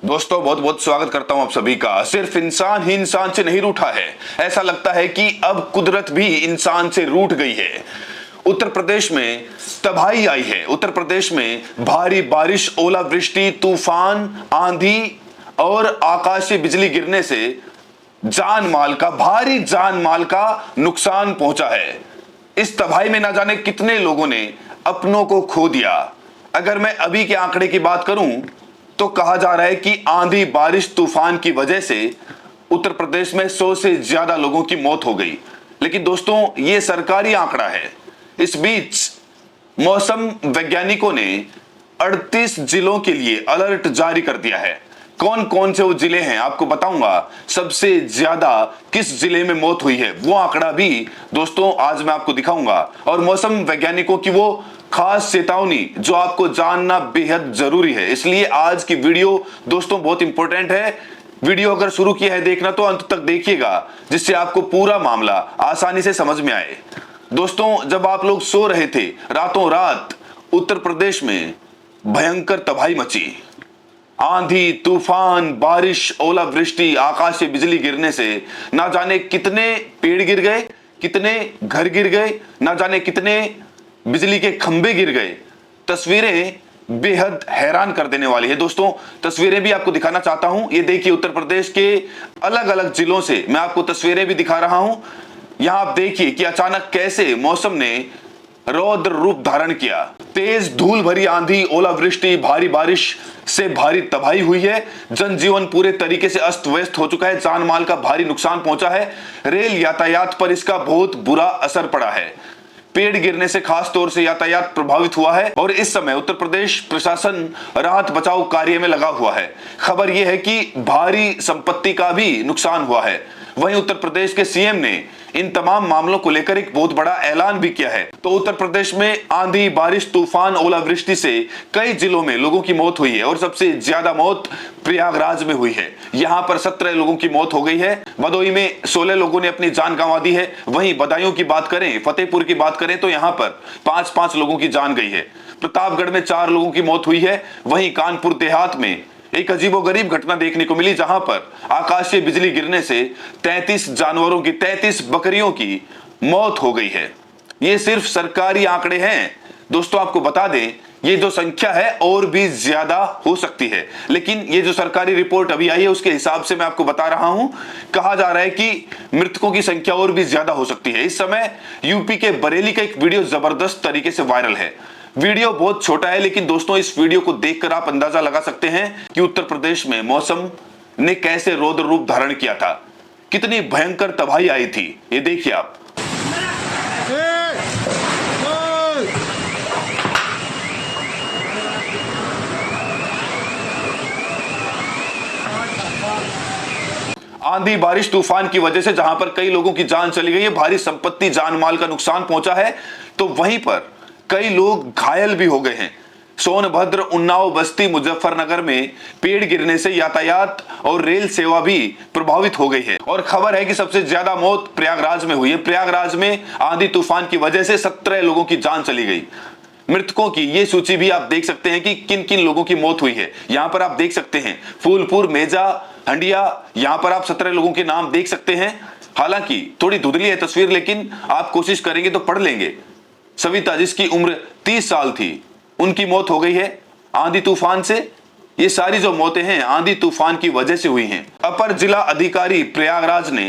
दोस्तों बहुत बहुत स्वागत करता हूं आप सभी का। सिर्फ इंसान ही इंसान से नहीं रूठा है, ऐसा लगता है कि अब कुदरत भी इंसान से रूठ गई है। उत्तर प्रदेश में तबाही आई है। उत्तर प्रदेश में भारी बारिश, ओलावृष्टि, तूफान, आंधी और आकाशीय बिजली गिरने से भारी जान माल का नुकसान पहुंचा है। इस तबाही में ना जाने कितने लोगों ने अपनों को खो दिया। अगर मैं अभी के आंकड़े की बात करूं तो कहा जा रहा है कि आंधी, बारिश, तूफान की वजह से उत्तर प्रदेश में 100 से ज्यादा लोगों की मौत हो गई। लेकिन दोस्तों, यह सरकारी आंकड़ा है। इस बीच मौसम वैज्ञानिकों ने 38 जिलों के लिए अलर्ट जारी कर दिया है। कौन कौन से वो जिले हैं आपको बताऊंगा। सबसे ज्यादा किस जिले में मौत हुई है वो आंकड़ा भी दोस्तों आज मैं आपको दिखाऊंगा, और मौसम वैज्ञानिकों की वो खास चेतावनी जो आपको जानना बेहद जरूरी है। इसलिए आज की वीडियो दोस्तों बहुत इंपॉर्टेंट है। वीडियो अगर शुरू किया है देखना तो अंत तक देखिएगा, जिससे आपको पूरा मामला आसानी से समझ में आए। दोस्तों, जब आप लोग सो रहे थे, रातों रात उत्तर प्रदेश में भयंकर तबाही मची। आंधी, तूफान, बारिश, ओलावृष्टि, आकाशीय बिजली गिरने से ना जाने कितने पेड़ गिर गए, कितने घर गिर गए, ना जाने कितने बिजली के खंभे गिर गए। तस्वीरें बेहद हैरान कर देने वाली है। दोस्तों, तस्वीरें भी आपको दिखाना चाहता हूं। ये देखिए, उत्तर प्रदेश के अलग अलग जिलों से मैं आपको तस्वीरें भी दिखा रहा हूं। यहां आप देखिए कि अचानक कैसे मौसम ने रौद्र रूप धारण किया। तेज धूल भरी आंधी, ओलावृष्टि, भारी बारिश से भारी तबाही हुई है। जनजीवन पूरे तरीके से अस्त व्यस्त हो चुका है। जान माल का भारी नुकसान पहुंचा है। रेल यातायात पर इसका बहुत बुरा असर पड़ा है। पेड़ गिरने से खास तौर से यातायात प्रभावित हुआ है और इस समय उत्तर प्रदेश प्रशासन राहत बचाव कार्य में लगा हुआ है। खबर यह है कि भारी संपत्ति का भी नुकसान हुआ है। वहीं उत्तर प्रदेश के सीएम ने इन तमाम मामलों को लेकर एक बहुत बड़ा ऐलान भी किया है। तो उत्तर प्रदेश में आंधी, बारिश, तूफान, ओलावृष्टि से कई जिलों में लोगों की मौत हुई है और सबसे ज्यादा मौत प्रयागराज में हुई है। यहां पर 17 लोगों की मौत हो गई है। भदोही में 16 लोगों ने अपनी जान गंवा दी है। वहीं बदायूं की बात करें, फतेहपुर की बात करें तो यहां पर 5-5 लोगों की जान गई है। प्रतापगढ़ में 4 लोगों की मौत हुई है। वहीं कानपुर देहात में एक अजीबोगरीब घटना देखने को मिली, जहां पर आकाशीय बिजली गिरने से 33 जानवरों की, 33 बकरियों की मौत हो गई है। ये सिर्फ सरकारी आंकड़े हैं। दोस्तों, आपको बता दें, ये जो संख्या है और भी ज्यादा हो सकती है, लेकिन ये जो सरकारी रिपोर्ट अभी आई है उसके हिसाब से मैं आपको बता रहा हूं। कहा जा रहा है कि मृतकों की संख्या और भी ज्यादा हो सकती है। इस समय यूपी के बरेली का एक वीडियो जबरदस्त तरीके से वायरल है। वीडियो बहुत छोटा है, लेकिन दोस्तों इस वीडियो को देखकर आप अंदाजा लगा सकते हैं कि उत्तर प्रदेश में मौसम ने कैसे रौद्र रूप धारण किया था, कितनी भयंकर तबाही आई थी। ये देखिए आप। आंधी, बारिश, तूफान की वजह से जहां पर कई लोगों की जान चली गई है, भारी संपत्ति, जान माल का नुकसान पहुंचा है, तो वहीं पर कई लोग घायल भी हो गए हैं। सोनभद्र, उन्नाव, बस्ती, मुजफ्फरनगर में पेड़ गिरने से यातायात और रेल सेवा भी प्रभावित हो गई है। और खबर है कि सबसे ज्यादा मौत प्रयागराज में हुई है। प्रयागराज में आंधी तूफान की वजह से 17 लोगों की जान चली गई। मृतकों की ये सूची भी आप देख सकते हैं कि किन किन लोगों की मौत हुई है। यहां पर आप देख सकते हैं फूलपुर, मेजा, हंडिया, यहां पर आप 17 लोगों के नाम देख सकते हैं। हालांकि थोड़ी धुंधली है तस्वीर, लेकिन आप कोशिश करेंगे तो पढ़ लेंगे। सविता, जिसकी उम्र 30 साल थी, उनकी मौत हो गई है आंधी तूफान से। ये सारी जो मौतें हैं आंधी तूफान की वजह से हुई हैं। अपर जिला अधिकारी प्रयागराज ने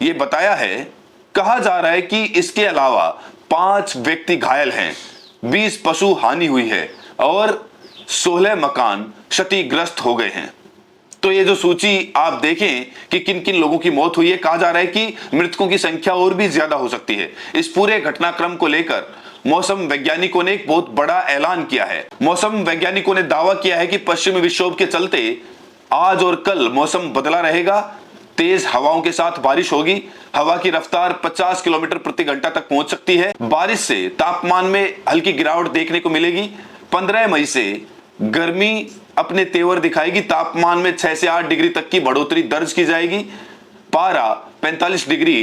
ये बताया है। कहा जा रहा है कि इसके अलावा 5 व्यक्ति घायल हैं, 20 पशु हानि हुई है और 16 मकान क्षतिग्रस्त हो गए हैं। तो ये जो सूची आप देखें कि किन किन लोगों की मौत हुई है, कहा जा रहा है कि मृतकों की संख्या और भी ज्यादा हो सकती है। इस पूरे घटनाक्रम को लेकर मौसम वैज्ञानिकों ने एक बहुत बड़ा ऐलान किया है। मौसम वैज्ञानिकों ने दावा किया है कि पश्चिमी विक्षोभ के चलते आज और कल मौसम बदला रहेगा। तेज हवाओं के साथ बारिश होगी। हवा की रफ्तार 50 किलोमीटर प्रति घंटा तक पहुंच सकती है। बारिश से तापमान में हल्की गिरावट देखने को मिलेगी। 15 मई से गर्मी अपने तेवर दिखाएगी। तापमान में 6 से 8 डिग्री तक की बढ़ोतरी दर्ज की जाएगी। पारा 45 डिग्री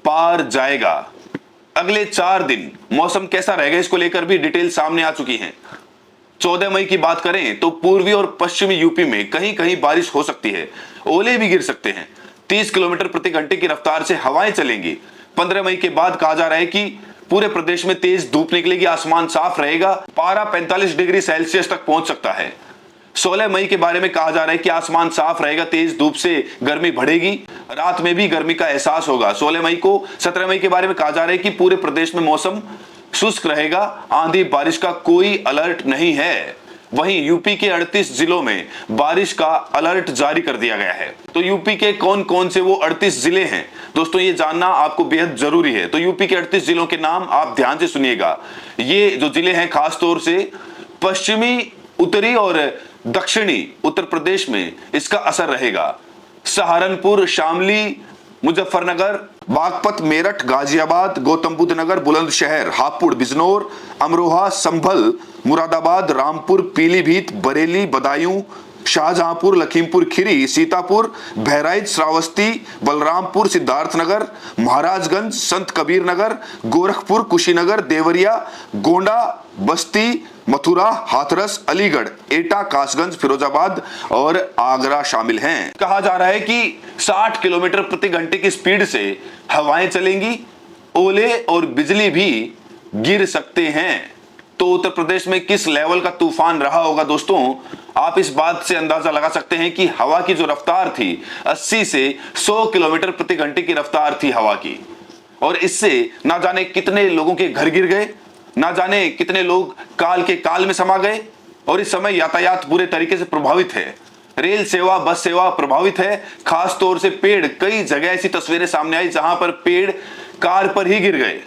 पार जाएगा। अगले 4 दिन मौसम कैसा रहेगा इसको लेकर भी डिटेल सामने आ चुकी है। 14 मई की बात करें तो पूर्वी और पश्चिमी यूपी में कहीं कहीं बारिश हो सकती है, ओले भी गिर सकते हैं। 30 किलोमीटर प्रति घंटे की रफ्तार से हवाएं चलेंगी। 15 मई के बाद कहा जा रहा है कि पूरे प्रदेश में तेज धूप निकलेगी, आसमान साफ रहेगा, पारा 45 डिग्री सेल्सियस तक पहुंच सकता है। 16 मई के बारे में कहा जा रहा है कि आसमान साफ रहेगा, तेज धूप से गर्मी बढ़ेगी, रात में भी गर्मी का एहसास होगा। 16 मई को 17 मई के बारे में कहा जा रहा है कि पूरे प्रदेश में मौसम शुष्क रहेगा, आंधी बारिश का कोई अलर्ट नहीं है। वहीं यूपी के 38 जिलों में बारिश का अलर्ट जारी कर दिया गया है। तो यूपी के कौन कौन से वो 38 जिले हैं दोस्तों, ये जानना आपको बेहद जरूरी है। तो यूपी के 38 जिलों के नाम आप ध्यान से सुनिएगा। ये जो जिले हैं खास तौर से पश्चिमी, उत्तरी और दक्षिणी उत्तर प्रदेश में इसका असर रहेगा। सहारनपुर, शामली, मुजफ्फरनगर, बागपत, मेरठ, गाजियाबाद, गौतम बुद्ध नगर, बुलंदशहर, हापुड़, बिजनौर, अमरोहा, संभल, मुरादाबाद, रामपुर, पीलीभीत, बरेली, बदायूं, शाहजहांपुर, लखीमपुर खीरी, सीतापुर, बहराइच, श्रावस्ती, बलरामपुर, सिद्धार्थनगर, महाराजगंज, संत कबीर नगर, गोरखपुर, कुशीनगर, देवरिया, गोंडा, बस्ती, मथुरा, हाथरस, अलीगढ़, एटा, कासगंज, फिरोजाबाद और आगरा शामिल हैं। कहा जा रहा है कि 60 किलोमीटर प्रति घंटे की स्पीड से हवाएं चलेंगी, ओले और बिजली भी गिर सकते हैं। तो उत्तर प्रदेश में किस लेवल का तूफान रहा होगा दोस्तों, आप इस बात से अंदाजा लगा सकते हैं कि हवा की जो रफ्तार थी 80 से 100 किलोमीटर प्रति घंटे की रफ्तार थी हवा की, और इससे ना जाने कितने लोगों के घर गिर गए, ना जाने कितने लोग काल के काल में समा गए। और इस समय यातायात बुरे तरीके से प्रभावित है, रेल सेवा, बस सेवा प्रभावित है। खास तौर से पेड़, कई जगह ऐसी तस्वीरें सामने आई जहां पर पेड़ कार पर ही गिर गए।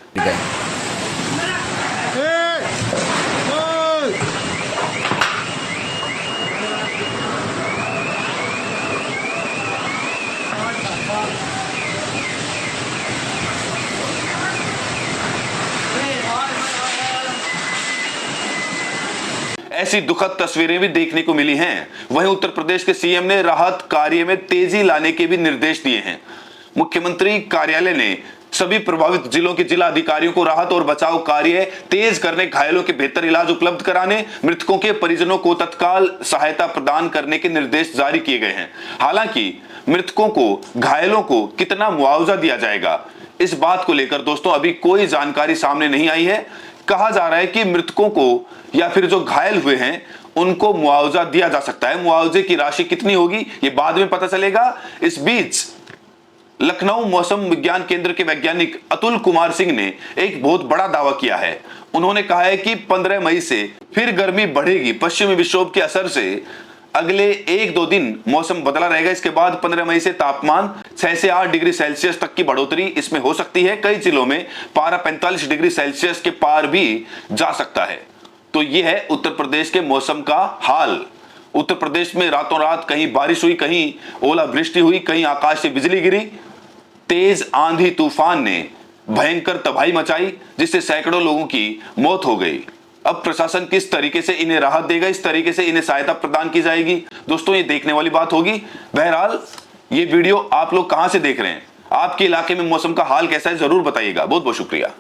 ऐसी दुखद तस्वीरें भी देखने को मिली हैं। वहीं उत्तर प्रदेश के सीएम ने राहत कार्य में तेजी लाने के भी निर्देश दिए हैं। मुख्यमंत्री कार्यालय ने सभी प्रभावित जिलों के जिला अधिकारियों को राहत और बचाव कार्य तेज करने, घायलों के बेहतर इलाज उपलब्ध कराने, मृतकों के परिजनों को तत्काल सहायता प्रदान करने के निर्देश जारी किए गए हैं। हालांकि मृतकों को, घायलों को कितना मुआवजा दिया जाएगा, इस बात को लेकर दोस्तों अभी कोई जानकारी सामने नहीं आई है। कहा जा रहा है कि मृतकों को या फिर जो घायल हुए हैं उनको मुआवजा दिया जा सकता है। मुआवजे की राशि कितनी होगी ये बाद में पता चलेगा। इस बीच लखनऊ मौसम विज्ञान केंद्र के वैज्ञानिक अतुल कुमार सिंह ने एक बहुत बड़ा दावा किया है। उन्होंने कहा है कि 15 मई से फिर गर्मी बढ़ेगी। पश्चिमी विक्षोभ के असर से अगले 1-2 दिन मौसम बदला रहेगा। इसके बाद 15 मई से तापमान 6 से 8 डिग्री सेल्सियस तक की बढ़ोतरी इसमें हो सकती है। कई जिलों में पारा 45 डिग्री सेल्सियस के पार भी जा सकता है। तो यह है उत्तर प्रदेश के मौसम का हाल। उत्तर प्रदेश में रातों रात कहीं बारिश हुई, कहीं ओलावृष्टि हुई, कहीं आकाश से बिजली गिरी। तेज आंधी तूफान ने भयंकर तबाही मचाई, जिससे सैकड़ों लोगों की मौत हो गई। अब प्रशासन किस तरीके से इन्हें राहत देगा, इस तरीके से इन्हें सहायता प्रदान की जाएगी, दोस्तों ये देखने वाली बात होगी। बहरहाल ये वीडियो आप लोग कहां से देख रहे हैं, आपके इलाके में मौसम का हाल कैसा है, जरूर बताइएगा। बहुत बहुत शुक्रिया।